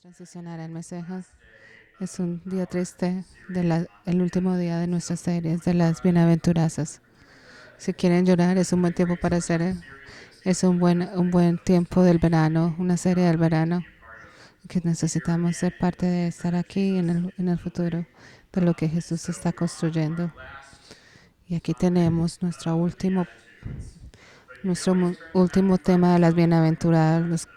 transicionar al mensaje. Es un día triste, el último día de nuestras series de las bienaventuranzas. Si quieren llorar, es un buen tiempo para hacer. Es un buen tiempo del verano, una serie del verano, que necesitamos ser parte de estar aquí en el futuro, de lo que Jesús está construyendo. Y aquí tenemos último tema de las bienaventuradas,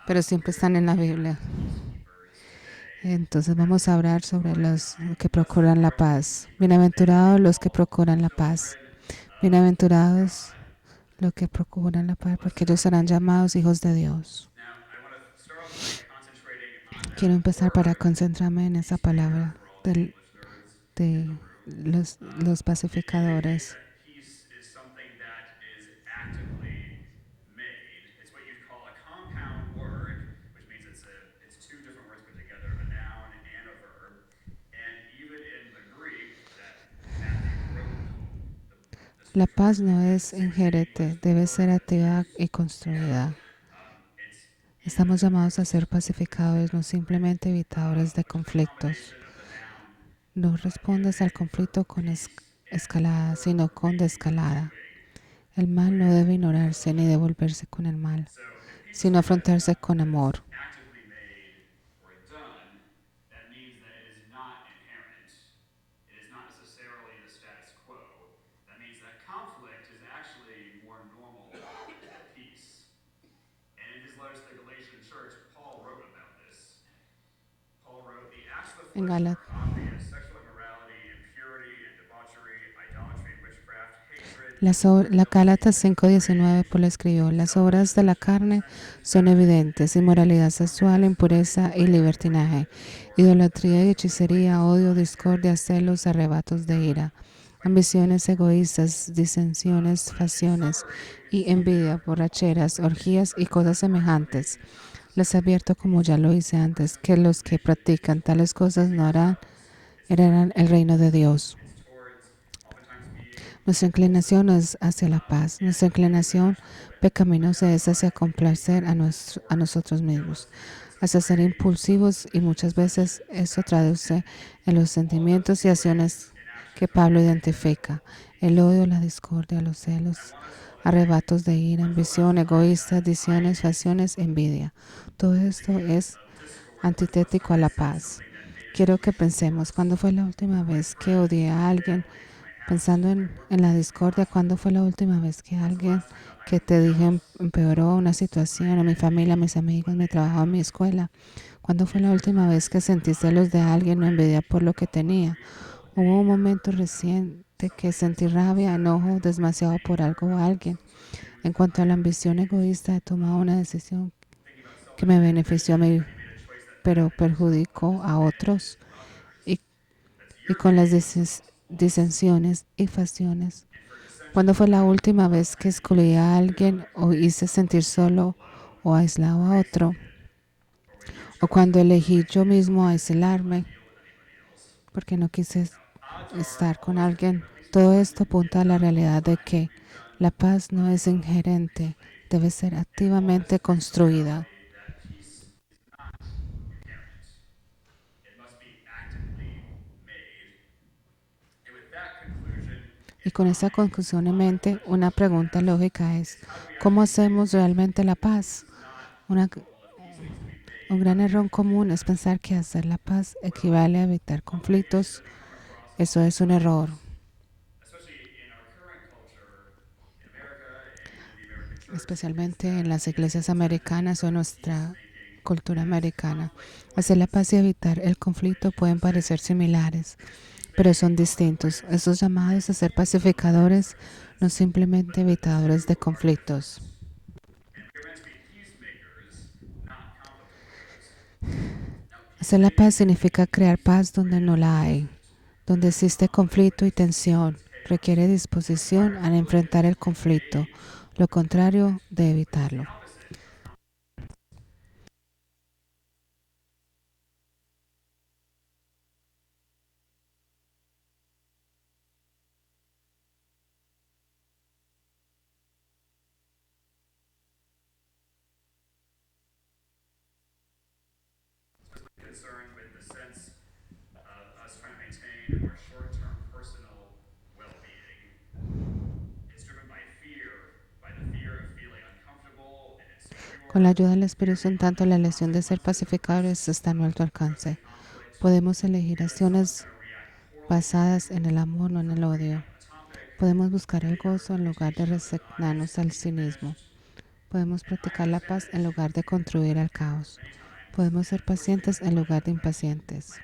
pero siempre están en la Biblia. Entonces vamos a hablar sobre los que procuran la paz. Bienaventurados los que procuran la paz. Bienaventurados los que procuran la paz, porque ellos serán llamados hijos de Dios. Quiero empezar para concentrarme en esa palabra de los pacificadores. La paz no es inherente, debe ser activa y construida. Estamos llamados a ser pacificadores, no simplemente evitadores de conflictos. No respondes al conflicto con escalada, sino con desescalada. El mal no debe ignorarse ni devolverse con el mal, sino afrontarse con amor. En Gálatas, la Gálatas 5:19 Paul escribió: las obras de la carne son evidentes: inmoralidad sexual, impureza y libertinaje, idolatría y hechicería, odio, discordia, celos, arrebatos de ira, ambiciones egoístas, disensiones, facciones y envidia, borracheras, orgías y cosas semejantes. Les advierto, como ya lo hice antes, que los que practican tales cosas no heredarán el reino de Dios. Nuestra inclinación es hacia la paz. Nuestra inclinación pecaminosa es hacia complacer a nosotros mismos, hacia ser impulsivos, y muchas veces eso traduce en los sentimientos y acciones que Pablo identifica: el odio, la discordia, los celos, arrebatos de ira, ambición egoísta, adicciones, facciones, envidia. Todo esto es antitético a la paz. Quiero que pensemos: ¿cuándo fue la última vez que odié a alguien? Pensando en la discordia, ¿cuándo fue la última vez que alguien que te dije empeoró una situación, a mi familia, a mis amigos, mi trabajo, a mi escuela? ¿Cuándo fue la última vez que sentiste celos de alguien o envidia por lo que tenía? Hubo un momento reciente que sentí rabia, enojo demasiado por algo o alguien. En cuanto a la ambición egoísta, he tomado una decisión que me benefició a mí, pero perjudicó a otros. Y, y con las disensiones y facciones, ¿cuándo fue la última vez que excluí a alguien o hice sentir solo o aislado a otro? ¿O cuando elegí yo mismo aislarme porque no quise estar con alguien? Todo esto apunta a la realidad de que la paz no es inherente, debe ser activamente construida. Y con esa conclusión en mente, una pregunta lógica es: ¿cómo hacemos realmente la paz? Una, un gran error común es pensar que hacer la paz equivale a evitar conflictos. Eso es un error, especialmente en las iglesias americanas o en nuestra cultura americana. Hacer la paz y evitar el conflicto pueden parecer similares, pero son distintos. Esos llamados a ser pacificadores, no simplemente evitadores de conflictos. Hacer la paz significa crear paz donde no la hay. Donde existe conflicto y tensión, requiere disposición al enfrentar el conflicto, lo contrario de evitarlo. Con la ayuda del Espíritu Santo, tanto la elección de ser pacificadores está a nuestro alcance. Podemos elegir acciones basadas en el amor, no en el odio. Podemos buscar el gozo en lugar de resignarnos al cinismo. Podemos practicar la paz en lugar de construir el caos. Podemos ser pacientes en lugar de impacientes.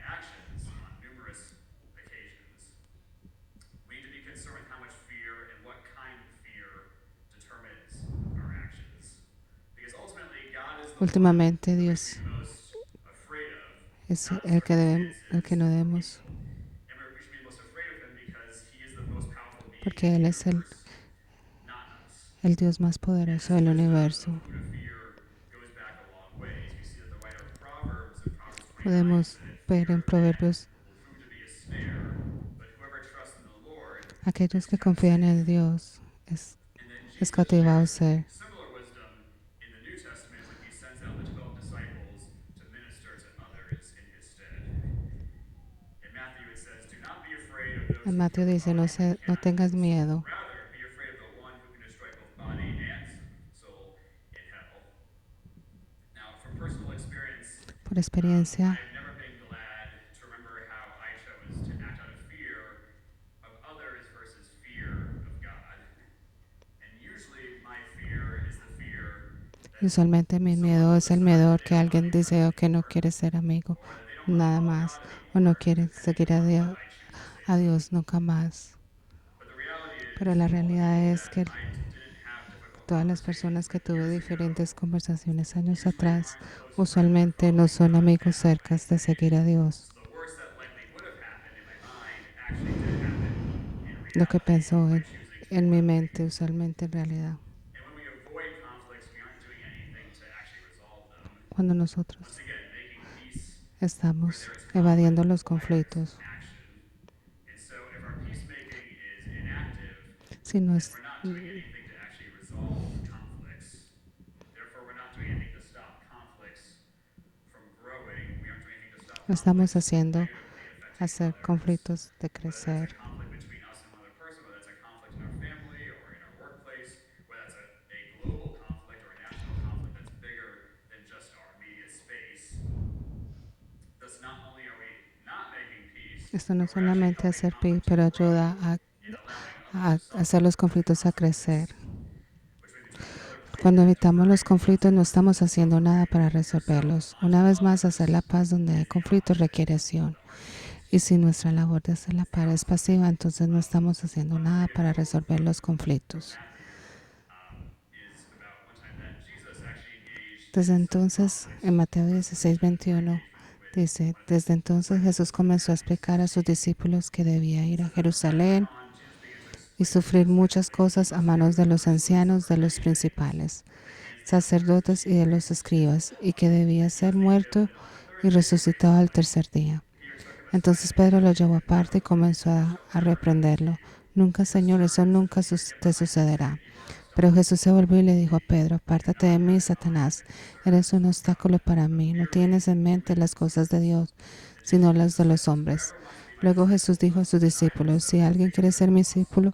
Últimamente Dios es el que no debemos, porque Él es el Dios más poderoso del universo. Podemos ver en Proverbios, aquellos que confían en Dios es cautivado ser. En Mateo dice, no tengas miedo. Por experiencia, usualmente mi miedo es el miedo que alguien dice o que no quiere ser amigo, nada más, o no quiere seguir a Dios nunca más. Pero la realidad es que todas las personas que tuve diferentes conversaciones años atrás, usualmente no son amigos cercas de seguir a Dios. Lo que pienso en mi mente, usualmente en realidad. Cuando nosotros estamos evadiendo los conflictos, si no es, no estamos haciendo hacer conflictos de crecer. Esto no solamente hacer pi, pero ayuda a hacer los conflictos a crecer. Cuando evitamos los conflictos no estamos haciendo nada para resolverlos. Una vez más, hacer la paz donde hay conflictos requiere acción. Y si nuestra labor de hacer la paz es pasiva, entonces no estamos haciendo nada para resolver los conflictos. Desde entonces, en Mateo 16:21, dice, desde entonces Jesús comenzó a explicar a sus discípulos que debía ir a Jerusalén y sufrir muchas cosas a manos de los ancianos, de los principales, sacerdotes y de los escribas, y que debía ser muerto y resucitado al tercer día. Entonces Pedro lo llevó aparte y comenzó a reprenderlo. Nunca, Señor, eso nunca te sucederá. Pero Jesús se volvió y le dijo a Pedro, apártate de mí, Satanás, eres un obstáculo para mí, no tienes en mente las cosas de Dios, sino las de los hombres. Luego Jesús dijo a sus discípulos, si alguien quiere ser mi discípulo,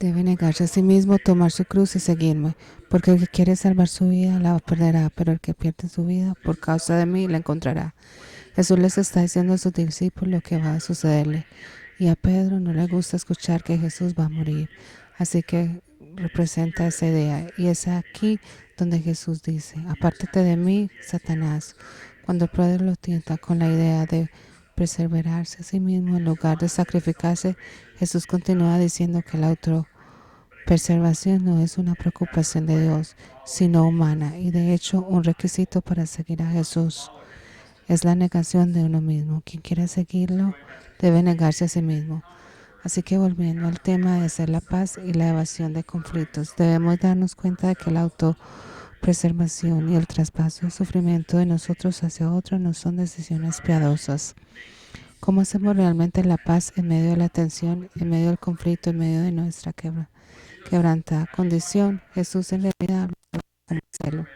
debe negarse a sí mismo, tomar su cruz y seguirme, porque el que quiere salvar su vida la perderá, pero el que pierde su vida por causa de mí la encontrará. Jesús les está diciendo a sus discípulos lo que va a sucederle. Y a Pedro no le gusta escuchar que Jesús va a morir. Así que representa esa idea. Y es aquí donde Jesús dice, apártate de mí, Satanás. Cuando Pedro lo tienta con la idea de preservarse a sí mismo en lugar de sacrificarse, Jesús continúa diciendo que la autopreservación no es una preocupación de Dios, sino humana y de hecho un requisito para seguir a Jesús. Es la negación de uno mismo. Quien quiera seguirlo debe negarse a sí mismo. Así que volviendo al tema de hacer la paz y la evasión de conflictos, debemos darnos cuenta de que la autopreservación y el traspaso del sufrimiento de nosotros hacia otros no son decisiones piadosas. ¿Cómo hacemos realmente la paz en medio de la tensión, en medio del conflicto, en medio de nuestra quebrantada condición? Jesús en realidad habla de cómo hacerlo.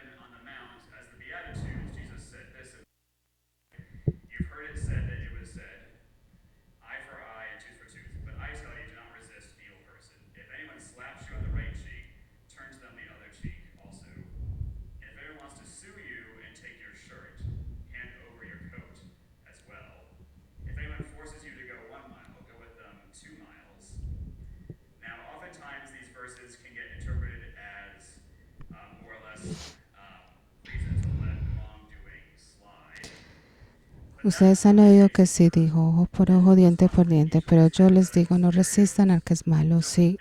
Ustedes han oído que sí dijo ojo por ojo, diente por diente, pero yo les digo, no resistan al que es malo. Si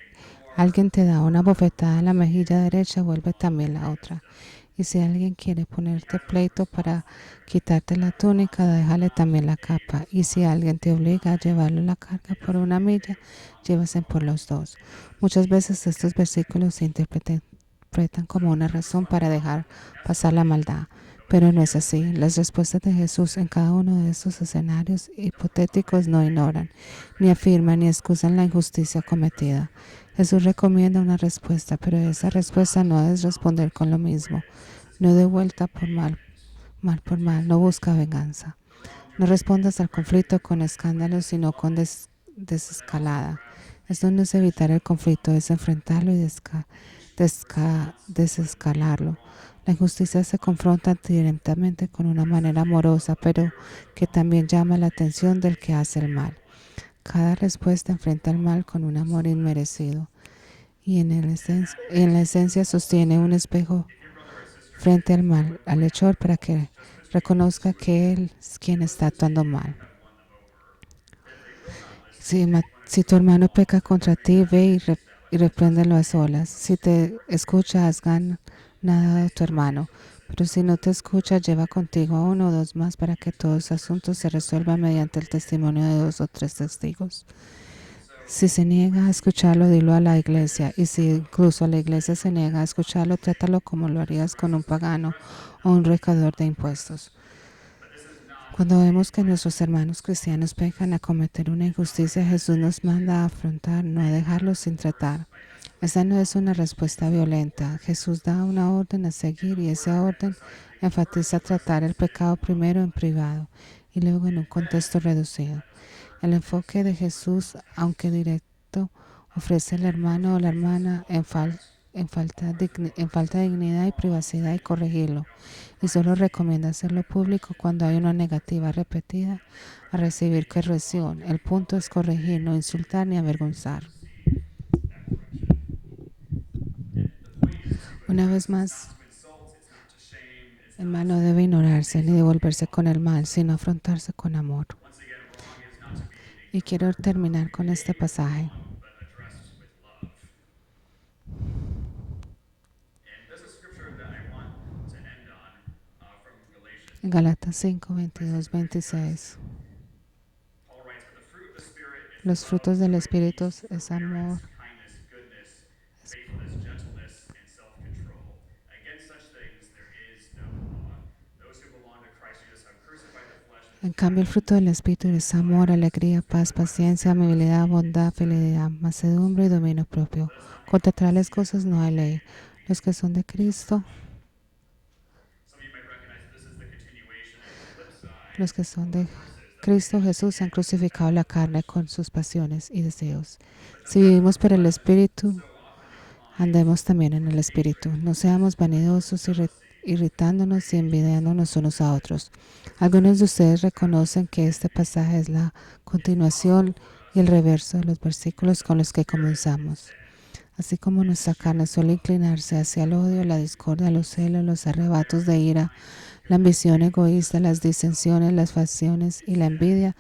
alguien te da una bofetada en la mejilla derecha, vuelve también la otra. Y si alguien quiere ponerte pleito para quitarte la túnica, déjale también la capa. Y si alguien te obliga a llevarle la carga por una milla, llévase por los dos. Muchas veces estos versículos se interpretan como una razón para dejar pasar la maldad. Pero no es así. Las respuestas de Jesús en cada uno de estos escenarios hipotéticos no ignoran, ni afirman, ni excusan la injusticia cometida. Jesús recomienda una respuesta, pero esa respuesta no es responder con lo mismo. No de vuelta por mal por mal, no busca venganza. No respondas al conflicto con escándalos, sino con desescalada. Esto no es evitar el conflicto, es enfrentarlo y desescalarlo. La injusticia se confronta directamente con una manera amorosa, pero que también llama la atención del que hace el mal. Cada respuesta enfrenta el mal con un amor inmerecido y en la esencia sostiene un espejo frente al mal, al hechor, para que reconozca que él es quien está actuando mal. Si tu hermano peca contra ti, ve y repréndelo a solas. Si te escucha, has ganado a tu hermano. Pero si no te escucha, lleva contigo a uno o dos más para que todos los asuntos se resuelvan mediante el testimonio de 2 o 3 testigos. Si se niega a escucharlo, dilo a la iglesia. Y si incluso la iglesia se niega a escucharlo, trátalo como lo harías con un pagano o un recaudador de impuestos. Cuando vemos que nuestros hermanos cristianos pecan a cometer una injusticia, Jesús nos manda a afrontar, no a dejarlos sin tratar. Esa no es una respuesta violenta. Jesús da una orden a seguir y esa orden enfatiza tratar el pecado primero en privado y luego en un contexto reducido. El enfoque de Jesús, aunque directo, ofrece al hermano o la hermana en falta de dignidad y privacidad y corregirlo. Y solo recomienda hacerlo público cuando hay una negativa repetida a recibir corrección. El punto es corregir, no insultar ni avergonzar. Una vez más, el mal no debe ignorarse ni devolverse con el mal, sino afrontarse con amor. Y quiero terminar con este pasaje. En Galatas 5, 22, 26. Los frutos del Espíritu es amor. En cambio, el fruto del Espíritu es amor, alegría, paz, paciencia, amabilidad, bondad, fidelidad, mansedumbre y dominio propio. Contra tales cosas no hay ley. Los que son de Cristo, los que son de Cristo Jesús han crucificado la carne con sus pasiones y deseos. Si vivimos por el Espíritu, andemos también en el Espíritu. No seamos vanidosos, irritándonos y envidiándonos unos a otros. Algunos de ustedes reconocen que este pasaje es la continuación y el reverso de los versículos con los que comenzamos. Así como nuestra carne suele inclinarse hacia el odio, la discordia, los celos, los arrebatos de ira, la ambición egoísta, las disensiones, las facciones y la envidia,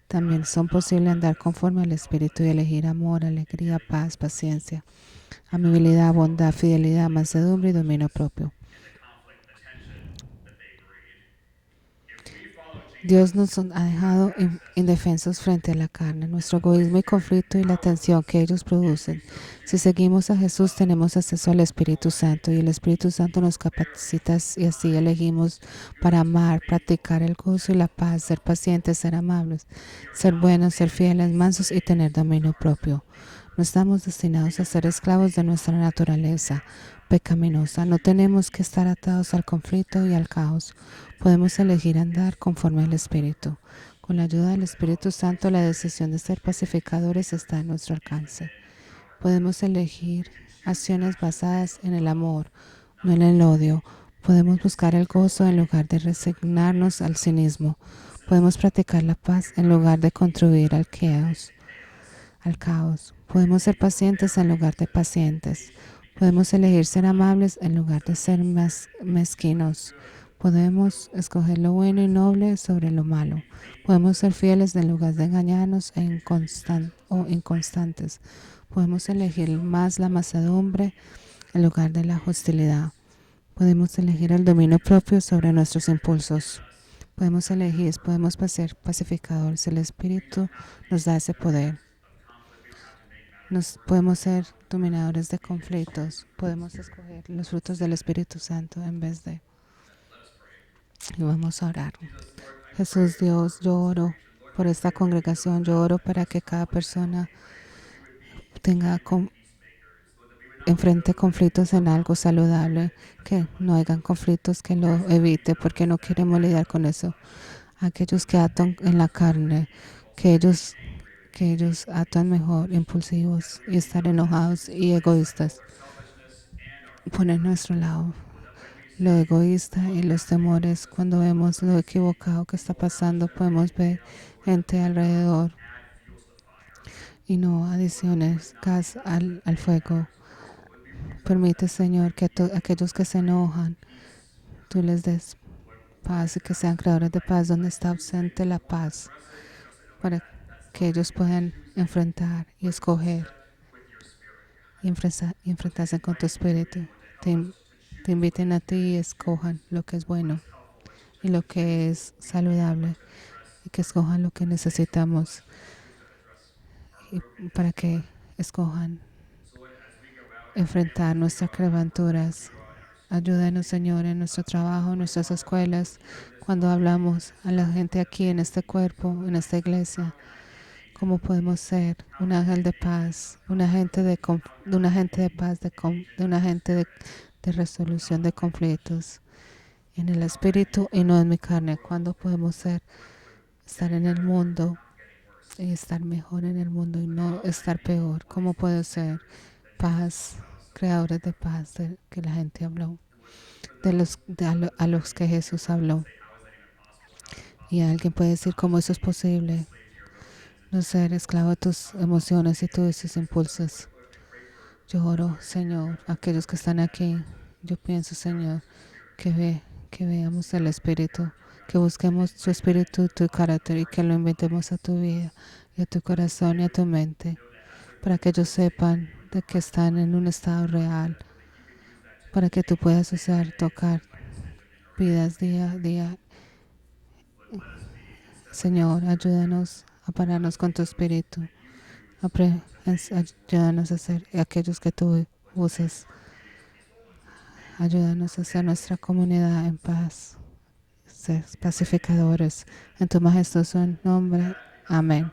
también son posibles andar conforme al Espíritu y elegir amor, alegría, paz, paciencia, amabilidad, bondad, fidelidad, mansedumbre y dominio propio. Dios nos ha dejado indefensos frente a la carne, nuestro egoísmo y conflicto y la tensión que ellos producen. Si seguimos a Jesús, tenemos acceso al Espíritu Santo y el Espíritu Santo nos capacita y así elegimos para amar, practicar el gozo y la paz, ser pacientes, ser amables, ser buenos, ser fieles, mansos y tener dominio propio. No estamos destinados a ser esclavos de nuestra naturaleza pecaminosa. No tenemos que estar atados al conflicto y al caos. Podemos elegir andar conforme al Espíritu. Con la ayuda del Espíritu Santo, la decisión de ser pacificadores está a nuestro alcance. Podemos elegir acciones basadas en el amor, no en el odio. Podemos buscar el gozo en lugar de resignarnos al cinismo. Podemos practicar la paz en lugar de contribuir al caos. Podemos ser pacientes en lugar de pacientes. Podemos elegir ser amables en lugar de ser mezquinos. Podemos escoger lo bueno y noble sobre lo malo. Podemos ser fieles en lugar de engañarnos o inconstantes. Podemos elegir más la mansedumbre en lugar de la hostilidad. Podemos elegir el dominio propio sobre nuestros impulsos. Podemos ser pacificadores. El Espíritu nos da ese poder. Podemos ser dominadores de conflictos. Podemos escoger los frutos del Espíritu Santo en vez de... Y vamos a orar. Jesús Dios, yo oro por esta congregación. Yo oro para que cada persona tenga enfrente conflictos en algo saludable, que no hayan conflictos, que lo evite porque no queremos lidiar con eso. Aquellos que atan en la carne, que ellos atan mejor, impulsivos y estar enojados y egoístas. Poner nuestro lado lo egoísta y los temores. Cuando vemos lo equivocado que está pasando, podemos ver gente alrededor y no adiciones, gas al fuego. Permite, Señor, que aquellos que se enojan, tú les des paz y que sean creadores de paz donde está ausente la paz, para que ellos puedan enfrentar y escoger y enfrentarse con tu espíritu. Te inviten a ti y escojan lo que es bueno y lo que es saludable y que escojan lo que necesitamos y para que escojan enfrentar nuestras criaturas. Ayúdanos, Señor, en nuestro trabajo, en nuestras escuelas, cuando hablamos a la gente aquí en este cuerpo, en esta iglesia. ¿Cómo podemos ser un ángel de paz, un agente de paz, de un agente de resolución de conflictos en el espíritu y no en mi carne? ¿Cuándo podemos estar en el mundo y estar mejor en el mundo y no estar peor? ¿Cómo puedo ser paz, creadores de paz que la gente habló, a los que Jesús habló? Y alguien puede decir cómo eso es posible. No ser esclavo de tus emociones y todos tus impulsos. Yo oro, Señor, a aquellos que están aquí. Yo pienso, Señor, que veamos el Espíritu, que busquemos tu Espíritu, tu carácter y que lo invitemos a tu vida y a tu corazón y a tu mente, para que ellos sepan de que están en un estado real, para que tú puedas tocar vidas día a día. Señor, ayúdanos a pararnos con tu Espíritu. Ayúdanos a ser aquellos que tú usas. Ayúdanos a ser nuestra comunidad en paz. Ser pacificadores. En tu majestuoso nombre. Amén.